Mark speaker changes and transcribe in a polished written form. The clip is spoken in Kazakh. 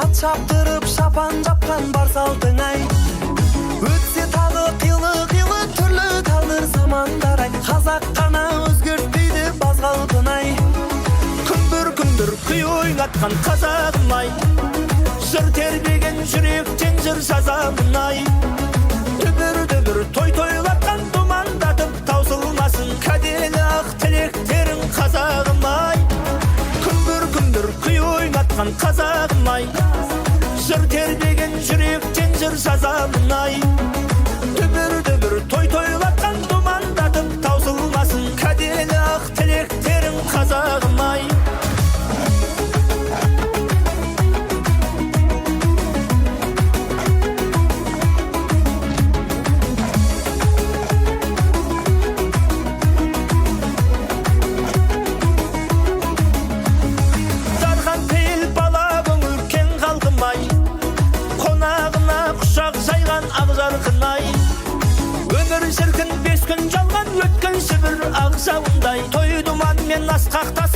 Speaker 1: ат шаптырып шапан жапқан бар салтың ай. Өтсе тағы қилы түрлі талдыр замандар ай. Қазақ қана өзгертпейді баз қалпын ай. Күндір күй ойнатқан қазағым ай. Жыр тербеген жүректен жыр жазамын ай. Дүбір той-тойлатқан думандатып таусылмасын кәделі ақ тілектерің қазағым ай. Күндір күй ойнатқан қазағым ай. Жыр тербеген жүректен жыр жазамын ай. Дүбір той-тойлатқан думандатып таусылмасын кәделі ақ тілектерің қазағым ай. Өмір шіркін 5 күн жалған өткен шібір ақ жауындай. Той думан мен асқақта